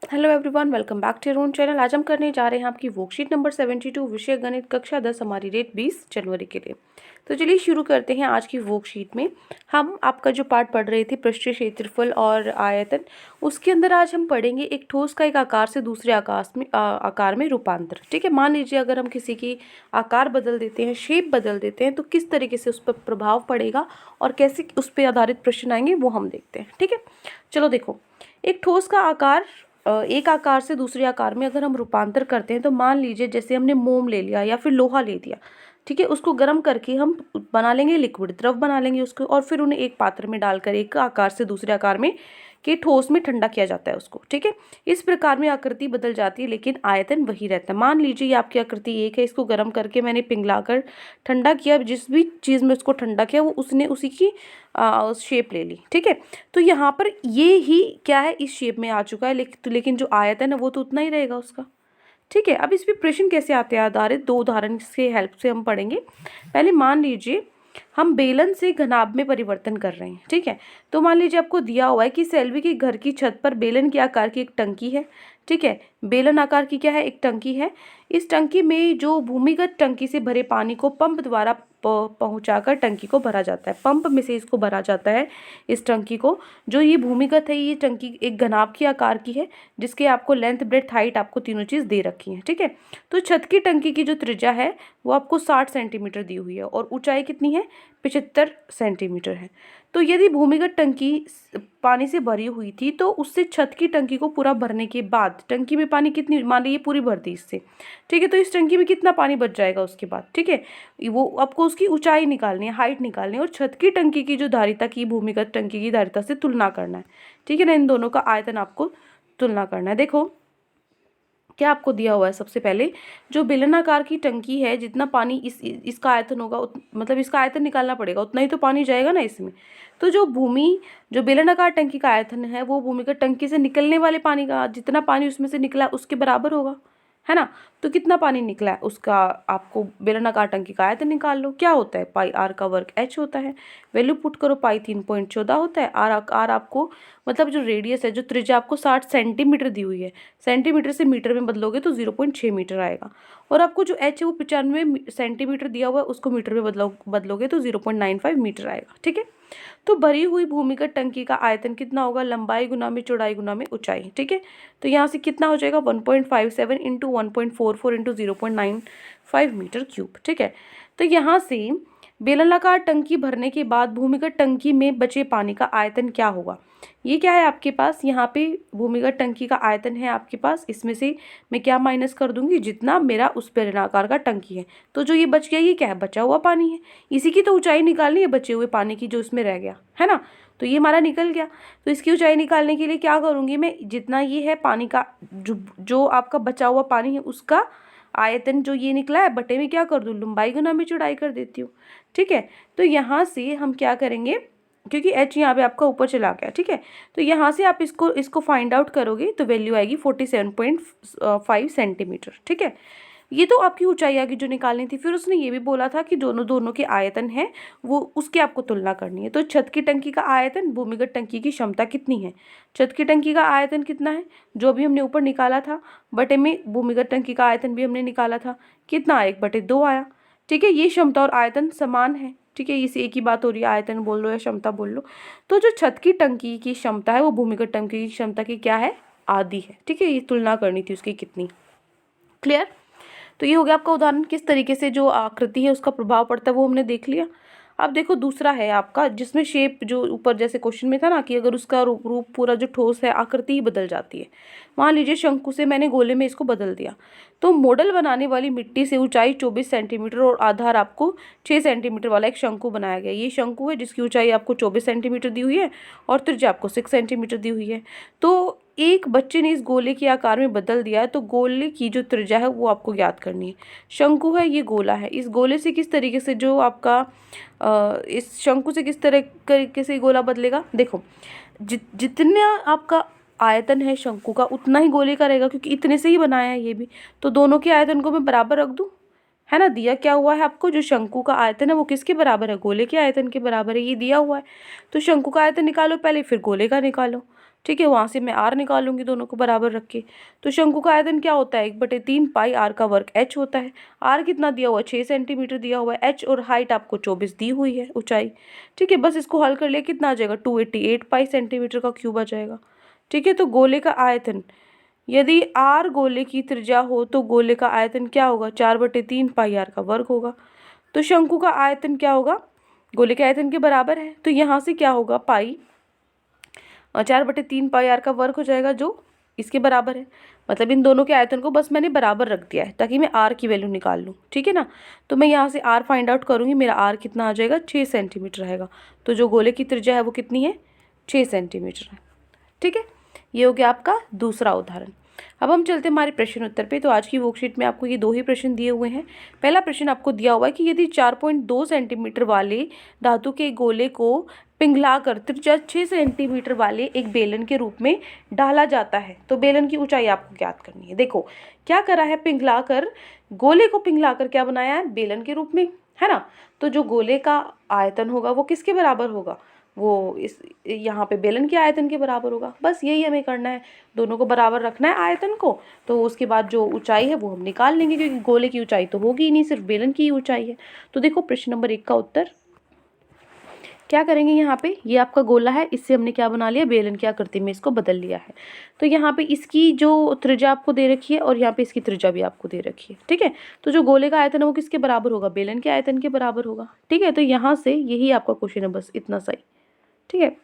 Hello everyone, welcome back to your own channel. आज हम करने जा रहे हैं आपकी वर्कशीट नंबर 72 विषय गणित कक्षा 10, हमारी डेट 20 जनवरी के लिए। तो चलिए शुरू करते हैं आज की वर्कशीट में। हम आपका जो पार्ट पढ़ रहे थे पृष्ठीय क्षेत्रफल और आयतन, उसके अंदर आज हम पढ़ेंगे एक ठोस का एक आकार से दूसरे आकार में रूपांतर। ठीक है, मान लीजिए अगर हम किसी की आकार बदल देते हैं, शेप बदल देते हैं, तो किस तरीके से उस पर प्रभाव पड़ेगा और कैसे उस पर आधारित प्रश्न आएंगे वो हम देखते हैं। ठीक है, चलो देखो, एक ठोस का आकार एक आकार से दूसरे आकार में अगर हम रूपांतर करते हैं तो मान लीजिए जैसे हमने मोम ले लिया या फिर लोहा ले दिया। ठीक है, उसको गर्म करके हम बना लेंगे लिक्विड, द्रव बना लेंगे उसको, और फिर उन्हें एक पात्र में डालकर एक आकार से दूसरे आकार में के ठोस में ठंडा किया जाता है उसको। ठीक है, इस प्रकार में आकृति बदल जाती है लेकिन आयतन वही रहता है। मान लीजिए ये आपकी आकृति एक है, इसको गर्म करके मैंने पिघलाकर ठंडा किया, जिस भी चीज़ में उसको ठंडा किया वो उसने उसी की शेप ले ली। ठीक है, तो यहाँ पर ये ही क्या है, इस शेप में आ चुका है, लेकिन जो आयतन है वो तो उतना ही रहेगा उसका। ठीक है, अब इस पे प्रश्न कैसे आते हैं आधारित, दो उदाहरण से हेल्प से हम पढ़ेंगे। पहले मान लीजिए हम बेलन से घनाभ में परिवर्तन कर रहे हैं। ठीक है, तो मान लीजिए आपको दिया हुआ है कि सेल्वी के घर की छत पर बेलन के आकार की एक टंकी है। ठीक है, बेलन आकार की क्या है, एक टंकी है। इस टंकी में जो भूमिगत टंकी से भरे पानी को पंप द्वारा पहुंचाकर टंकी को भरा जाता है। पंप में से इसको भरा जाता है, इस टंकी को। जो ये भूमिगत है, ये टंकी एक घनाभ की आकार की है, जिसके आपको लेंथ, ब्रेड्थ, हाइट आपको तीनों चीज़ दे रखी है। ठीक है, तो छत की टंकी की जो त्रिज्या है वो आपको 60 सेंटीमीटर दी हुई है और ऊंचाई कितनी है, 75 सेंटीमीटर है। तो यदि भूमिगत टंकी पानी से भरी हुई थी तो उससे छत की टंकी को पूरा भरने के बाद टंकी में पानी कितनी, मान लीजिए पूरी भर दी इससे। ठीक है, तो इस टंकी में कितना पानी बच जाएगा उसके बाद। ठीक है, वो आपको उसकी ऊंचाई निकालनी है, हाइट निकालनी है, और छत की टंकी की जो धारिता की भूमिगत टंकी की धारिता से तुलना करना है। ठीक है ना, इन दोनों का आयतन आपको तुलना करना है। देखो क्या आपको दिया हुआ है, सबसे पहले जो बेलनाकार की टंकी है, जितना पानी इसका आयतन होगा मतलब इसका आयतन निकालना पड़ेगा, उतना ही तो पानी जाएगा ना इसमें। तो जो बेलनाकार टंकी का आयतन है वो भूमिगत टंकी से निकलने वाले पानी का, जितना पानी उसमें से निकला उसके बराबर होगा, है ना। तो कितना पानी निकला है उसका आपको बेलनाकार टंकी का आयतन निकाल लो। क्या होता है, पाई आर का वर्ग एच होता है। वैल्यू पुट करो, पाई 3.14 होता है। आर आपको मतलब जो रेडियस है, जो त्रिज्या आपको 60 सेंटीमीटर दी हुई है, सेंटीमीटर से मीटर में बदलोगे तो 0.6 मीटर आएगा। और आपको जो एच है वो 95 सेंटीमीटर दिया हुआ है, उसको मीटर में बदलोगे तो 0.95 मीटर आएगा। ठीक है, तो भरी हुई भूमिगत टंकी का आयतन कितना होगा, लंबाई गुना में चौड़ाई गुना में ऊंचाई। ठीक है, तो यहाँ से कितना हो जाएगा, 1.57 इंटू 1.44 इंटू 0.95 मीटर क्यूब। ठीक है, तो यहाँ से बेलनाकार टंकी भरने के बाद भूमिगत टंकी में बचे पानी का आयतन क्या होगा। ये क्या है आपके पास, यहाँ पे भूमिगत टंकी का आयतन है आपके पास, इसमें से मैं क्या माइनस कर दूंगी, जितना मेरा उस बेलनाकार का टंकी है। तो जो ये बच गया, ये क्या है, बचा हुआ पानी है। इसी की तो ऊंचाई निकालनी है बचे हुए पानी की, जो उसमें रह गया है ना। तो ये हमारा निकल गया। तो इसकी ऊंचाई निकालने के लिए क्या करूँगी मैं, जितना ये है पानी का, जो आपका बचा हुआ पानी है उसका आयतन जो ये निकला है, बटे में क्या कर दूँ, लंबाई गुना में चौड़ाई कर देती हूँ। ठीक है, तो यहाँ से हम क्या करेंगे, क्योंकि एच यहाँ पे आपका ऊपर चला गया। ठीक है, तो यहाँ से आप इसको फाइंड आउट करोगे तो वैल्यू आएगी 47.5 सेंटीमीटर। ठीक है, ये तो आपकी ऊंचाई आ गई जो निकालनी थी। फिर उसने ये भी बोला था कि दोनों के आयतन है वो उसकी आपको तुलना करनी है। तो छत की टंकी का आयतन, भूमिगत टंकी की क्षमता कितनी है, छत की टंकी का आयतन कितना है जो भी हमने ऊपर निकाला था, बटे में भूमिगत टंकी का आयतन भी हमने निकाला था, कितना, 1/2 आया। ठीक है, ये क्षमता और आयतन समान है। ठीक है, इस एक ही बात हो रही है, आयतन बोल लो या क्षमता बोल लो। तो जो छत की टंकी की क्षमता है वो भूमिगत टंकी की क्षमता की क्या है, आधी है। ठीक है, ये तुलना करनी थी उसकी कितनी। क्लियर। तो ये हो गया आपका उदाहरण, किस तरीके से जो आकृति है उसका प्रभाव पड़ता है वो हमने देख लिया। अब देखो दूसरा है आपका, जिसमें शेप जो ऊपर जैसे क्वेश्चन में था ना, कि अगर उसका रूप पूरा जो ठोस है, आकृति ही बदल जाती है। मान लीजिए शंकु से मैंने गोले में इसको बदल दिया, तो मॉडल बनाने वाली मिट्टी से ऊंचाई 24 सेंटीमीटर और आधार आपको 6 सेंटीमीटर वाला एक शंकु बनाया गया। ये शंकु है जिसकी ऊंचाई आपको 24 सेंटीमीटर दी हुई है और त्रिज्या आपको 6 सेंटीमीटर दी हुई है। तो एक बच्चे ने इस गोले के आकार में बदल दिया है, तो गोले की जो त्रिज्या है वो आपको ज्ञात करनी है। शंकु है, ये गोला है, इस गोले से किस तरीके से जो आपका इस शंकु से किस तरीके से गोला बदलेगा। देखो जितना आपका आयतन है शंकु का उतना ही गोले का रहेगा, क्योंकि इतने से ही बनाया है ये भी। तो दोनों के आयतन को मैं बराबर रख दूँ, है ना। दिया क्या हुआ है आपको, जो शंकु का आयतन है वो किसके बराबर है, गोले के आयतन के बराबर है, ये दिया हुआ है। तो शंकु का आयतन निकालो पहले, फिर गोले का निकालो। ठीक है, वहाँ से मैं आर निकालूंगी दोनों को बराबर रख के। तो शंकु का आयतन क्या होता है, 1/3 पाई आर का वर्ग एच होता है। आर कितना दिया हुआ है, 6 सेंटीमीटर दिया हुआ है। एच और हाइट आपको 24 दी हुई है, ऊंचाई। ठीक है, बस इसको हल कर लिया, कितना आ जाएगा, 288 पाई सेंटीमीटर का क्यूब आ जाएगा। ठीक है, तो गोले का आयतन, यदि आर गोले की त्रिज्या हो तो गोले का आयतन क्या होगा, 4/3 पाई आर का वर्ग होगा। तो शंकु का आयतन क्या होगा, गोले के आयतन के बराबर है। तो यहाँ से क्या होगा, पाई 4/3 पाई आर का वर्ग हो जाएगा, जो इसके बराबर है। मतलब इन दोनों के आयतन को बस मैंने बराबर रख दिया है ताकि मैं आर की वैल्यू निकाल लूँ। ठीक है ना, तो मैं यहाँ से आर फाइंड आउट करूँगी, मेरा आर कितना आ जाएगा, 6 सेंटीमीटर रहेगा। तो जो गोले की त्रिज्या है वो कितनी है, 6 सेंटीमीटर है। ठीक है, ये हो गया आपका दूसरा उदाहरण। अब हम चलते हैं हमारे प्रश्न उत्तर पे। तो आज की वर्कशीट में आपको ये 2 ही प्रश्न दिए हुए हैं। पहला प्रश्न आपको दिया हुआ है कि यदि 4.2 सेंटीमीटर वाले धातु के गोले को पिघलाकर त्रिज्या 6 सेंटीमीटर वाले एक बेलन के रूप में ढाला जाता है तो बेलन की ऊंचाई आपको ज्ञात करनी है। देखो क्या करा है, पिघलाकर, गोले को पिघलाकर क्या बनाया है, बेलन के रूप में, है ना। तो जो गोले का आयतन होगा वो किसके बराबर होगा, वो इस यहाँ पे बेलन के आयतन के बराबर होगा। बस यही हमें करना है, दोनों को बराबर रखना है आयतन को। तो उसके बाद जो ऊंचाई है वो हम निकाल लेंगे, क्योंकि गोले की ऊंचाई तो होगी ही नहीं, सिर्फ बेलन की ही ऊंचाई है। तो देखो प्रश्न नंबर 1 का उत्तर क्या करेंगे, यहाँ पे ये आपका गोला है, इससे हमने क्या बना लिया, बेलन की आकृति में इसको बदल लिया है। तो यहाँ पे इसकी जो त्रिज्या आपको दे रखी है और यहाँ पे इसकी त्रिज्या भी आपको दे रखी है। ठीक है, तो जो गोले का आयतन है वो किसके बराबर होगा, बेलन के आयतन के बराबर होगा। ठीक है, तो यहाँ से यही आपका क्वेश्चन है, बस इतना सही। ठीक है,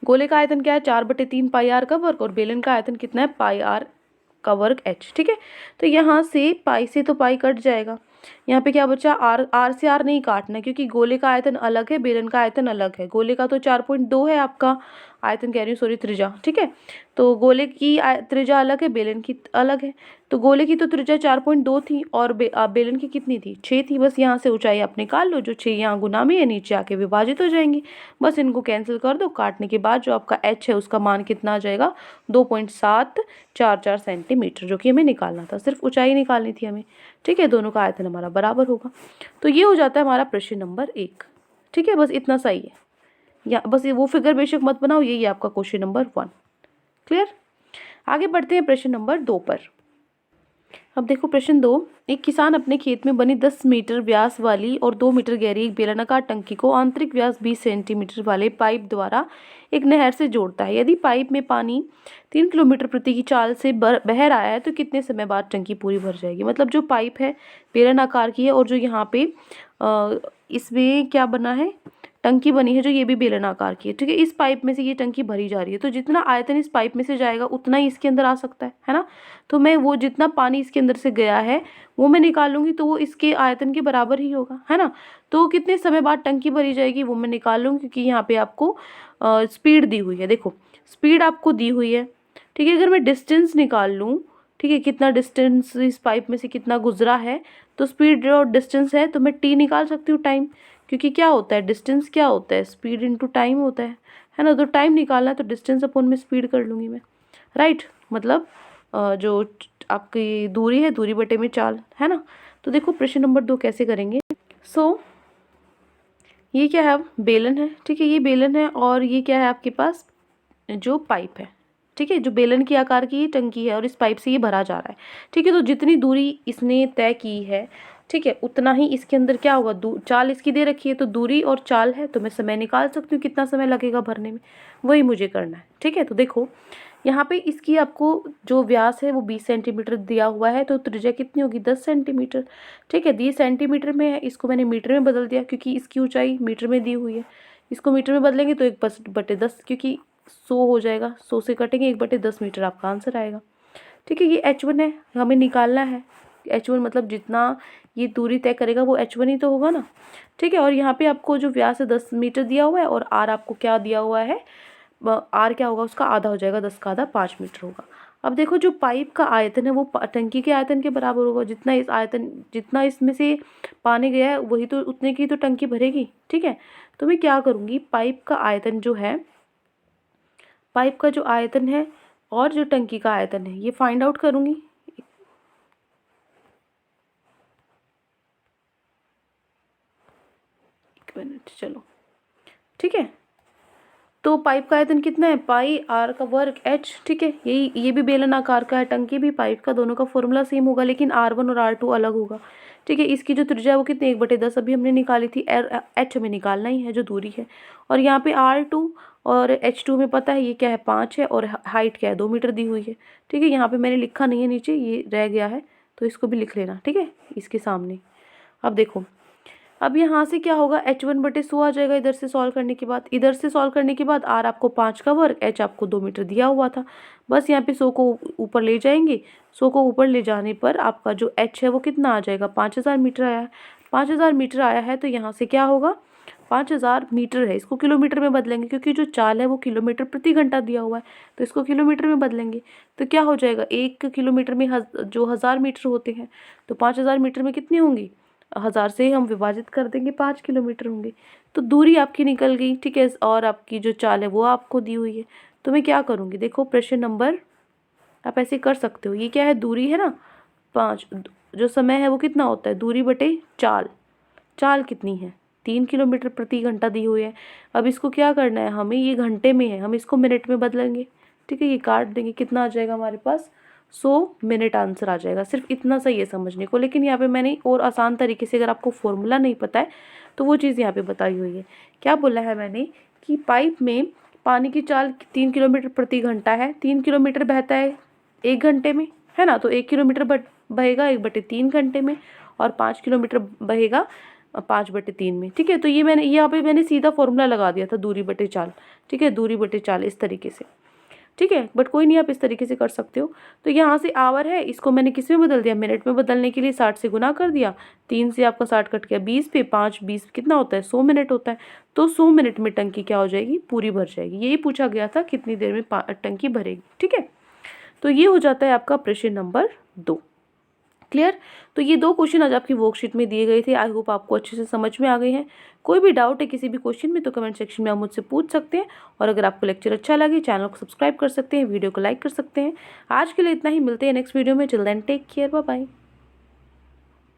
गोले का आयतन क्या है, 4/3 पाई आर का वर्ग, और बेलन का आयतन कितना है, पाई आर का वर्ग एच। ठीक है, तो यहाँ से पाई से तो पाई कट जाएगा, यहाँ पे क्या बचा, आर, आर से आर नहीं काटना क्योंकि गोले का आयतन अलग है, बेलन का आयतन अलग है। गोले का तो 4.2 है आपका आयतन, कह रही हूँ सॉरी, त्रिज्या। ठीक है, तो गोले की त्रिज्या अलग है, बेलन की अलग है। तो गोले की तो त्रिज्या 4.2 थी और बेलन की कितनी थी, 6 थी। बस यहाँ से ऊंचाई आप निकाल लो, जो 6 यहाँ गुना में है, नीचे आके विभाजित हो जाएंगी। बस इनको कैंसिल कर दो, काटने के बाद जो आपका एच है उसका मान कितना आ जाएगा, 2.744 सेंटीमीटर, जो कि हमें निकालना था, सिर्फ ऊंचाई निकालनी थी हमें। ठीक है, दोनों का आयतन हमारा बराबर होगा। तो ये हो जाता है हमारा प्रश्न नंबर 1। ठीक है, बस इतना सही है, या बस वो फिगर बेशक मत बनाओ, यही आपका क्वेश्चन नंबर 1। क्लियर, आगे बढ़ते हैं प्रश्न नंबर 2 पर। अब देखो प्रश्न 2, एक किसान अपने खेत में बनी 10 मीटर व्यास वाली और 2 मीटर गहरी एक बेलनाकार टंकी को आंतरिक व्यास 20 सेंटीमीटर वाले पाइप द्वारा एक नहर से जोड़ता है। यदि पाइप में पानी 3 किलोमीटर प्रति की चाल से बह रहा है तो कितने समय बाद टंकी पूरी भर जाएगी। मतलब जो पाइप है बेलनाकार की है, और जो यहाँ पे इसमें क्या बना है, टंकी बनी है जो ये भी बेलन आकार की है। ठीक है, इस पाइप में से ये टंकी भरी जा रही है, तो जितना आयतन इस पाइप में से जाएगा उतना ही इसके अंदर आ सकता है ना। तो मैं वो जितना पानी इसके अंदर से गया है वो मैं निकालूंगी, तो वो इसके आयतन के बराबर ही होगा, है ना। तो कितने समय बाद टंकी भरी जाएगी वो मैं निकाल लूँगी, क्योंकि यहाँ पे आपको स्पीड दी हुई है। देखो स्पीड आपको दी हुई है। ठीक है, अगर मैं डिस्टेंस निकाल लूँ, ठीक है, कितना डिस्टेंस इस पाइप में से कितना गुजरा है, तो स्पीड और डिस्टेंस है तो मैं टी निकाल सकती हूँ, टाइम। क्योंकि क्या होता है, डिस्टेंस क्या होता है, स्पीड इनटू टाइम होता है ना। तो टाइम निकालना है तो डिस्टेंस अपॉन में स्पीड कर लूँगी मैं, राइट। मतलब जो आपकी दूरी है, दूरी बटे में चाल, है ना। तो देखो प्रश्न नंबर 2 कैसे करेंगे। ये क्या है, अब बेलन है। ठीक है, ये बेलन है और ये क्या है आपके पास, जो पाइप है। ठीक है, जो बेलन की आकार की टंकी है और इस पाइप से ये भरा जा रहा है। ठीक है, तो जितनी दूरी इसने तय की है, ठीक है, उतना ही इसके अंदर क्या होगा, चाल इसकी दे रखी है, तो दूरी और चाल है तो मैं समय निकाल सकती हूँ कितना समय लगेगा भरने में, वही मुझे करना है। ठीक है, तो देखो यहाँ पे इसकी आपको जो व्यास है वो 20 सेंटीमीटर दिया हुआ है, तो त्रिज्या कितनी होगी, 10 सेंटीमीटर। ठीक है, 10 सेंटीमीटर में है, इसको मैंने मीटर में बदल दिया क्योंकि इसकी ऊंचाई मीटर में दी हुई है। इसको मीटर में बदलेंगे तो 1/10, क्योंकि 100 हो जाएगा, 100 से कटेंगे, 1/10 मीटर आपका आंसर आएगा। ठीक है, ये h1 है, हमें निकालना है h1, मतलब जितना ये दूरी तय करेगा वो h1 ही तो होगा ना। ठीक है, और यहाँ पे आपको जो व्यास है 10 मीटर दिया हुआ है, और r आपको क्या दिया हुआ है, r क्या होगा, उसका आधा हो जाएगा, 10 का आधा 5 मीटर होगा। अब देखो जो पाइप का आयतन है वो टंकी के आयतन के बराबर होगा, जितना इसमें से पानी गया है वही तो, उतने की तो टंकी भरेगी। ठीक है, तो मैं क्या करूँगी, पाइप का आयतन जो है, पाइप का जो आयतन है और जो टंकी का आयतन है ये फाइंड आउट करूँगी। एक मिनट, चलो ठीक है। तो पाइप का आयतन कितना है, पाई आर का वर्ग h, ठीक है। ये भी बेलनाकार का है, टंकी भी पाइप का, दोनों का फॉर्मूला सेम होगा, लेकिन R1 और R2 अलग होगा, ठीक है। इसकी जो त्रिज्या है वो कितनी, 1/10 अभी हमने निकाली थी, h हमें निकालना ही है जो दूरी है। और यहाँ पे R2 और H2 में पता है ये क्या है, 5 है, और हाइट क्या है, 2 मीटर दी हुई है, ठीक है। यहाँ पे मैंने लिखा नहीं है, नीचे ये रह गया है, तो इसको भी लिख लेना, ठीक है, इसके सामने। अब देखो, अब यहाँ से क्या होगा, h1/100 आ जाएगा इधर से सॉल्व करने के बाद। इधर से सॉल्व करने के बाद r आपको 5 का वर्ग, h आपको 2 मीटर दिया हुआ था, बस यहाँ पे 100 को ऊपर ले जाएंगे। 100 को ऊपर ले जाने पर आपका जो h है वो कितना आ जाएगा, 5000 मीटर आया है। 5000 मीटर आया है तो यहाँ से क्या होगा, 5000 मीटर है, इसको किलोमीटर में बदलेंगे, क्योंकि जो चाल है वो किलोमीटर प्रति घंटा दिया हुआ है, तो इसको किलोमीटर में बदलेंगे। तो क्या हो जाएगा, 1 किलोमीटर में जो 1000 मीटर होते हैं, तो 5000 मीटर में कितनी होंगी, 1000 से हम विभाजित कर देंगे, 5 किलोमीटर होंगे। तो दूरी आपकी निकल गई, ठीक है, और आपकी जो चाल है वो आपको दी हुई है। तो मैं क्या करूँगी, देखो प्रश्न नंबर, आप ऐसे कर सकते हो, ये क्या है, दूरी है ना 5, जो समय है वो कितना होता है, दूरी बटे चाल, चाल कितनी है, 3 किलोमीटर प्रति घंटा दी हुई है। अब इसको क्या करना है हमें, ये घंटे में है, हम इसको मिनट में बदलेंगे, ठीक है, ये काट देंगे, कितना आ जाएगा हमारे पास, 100 मिनट आंसर आ जाएगा। सिर्फ इतना सही है समझने को, लेकिन यहाँ पे मैंने और आसान तरीके से, अगर आपको फॉर्मूला नहीं पता है तो वो चीज़ यहाँ पे बताई हुई है। क्या बोला है मैंने कि पाइप में पानी की चाल 3 किलोमीटर प्रति घंटा है, 3 किलोमीटर बहता है 1 घंटे में, है ना, तो 1 किलोमीटर बहेगा 1/3 घंटे में, और 5 किलोमीटर बहेगा 5/3 में, ठीक है। तो ये मैंने यहाँ पे मैंने सीधा फॉर्मूला लगा दिया था, दूरी बटे चाल, ठीक है, दूरी बटे चाल, इस तरीके से, ठीक है। बट कोई नहीं, आप इस तरीके से कर सकते हो। तो यहाँ से आवर है, इसको मैंने किस में बदल दिया, मिनट में बदलने के लिए 60 से गुना कर दिया, 3 से आपका 60 कट गया, 20 पे 5, 20 कितना होता है, 100 मिनट होता है। तो 100 मिनट में टंकी क्या हो जाएगी, पूरी भर जाएगी। यही पूछा गया था, कितनी देर में टंकी भरेगी, ठीक है। तो ये हो जाता है आपका प्रश्न नंबर 2। क्लियर। तो ये 2 क्वेश्चन आज आपकी वर्कशीट में दिए गए थे। आई होप आपको अच्छे से समझ में आ गए हैं। कोई भी डाउट है किसी भी क्वेश्चन में तो कमेंट सेक्शन में आप मुझसे पूछ सकते हैं, और अगर आपको लेक्चर अच्छा लगे चैनल को सब्सक्राइब कर सकते हैं, वीडियो को लाइक कर सकते हैं। आज के लिए इतना ही, मिलते हैं नेक्स्ट वीडियो में। Till then take care, bye bye.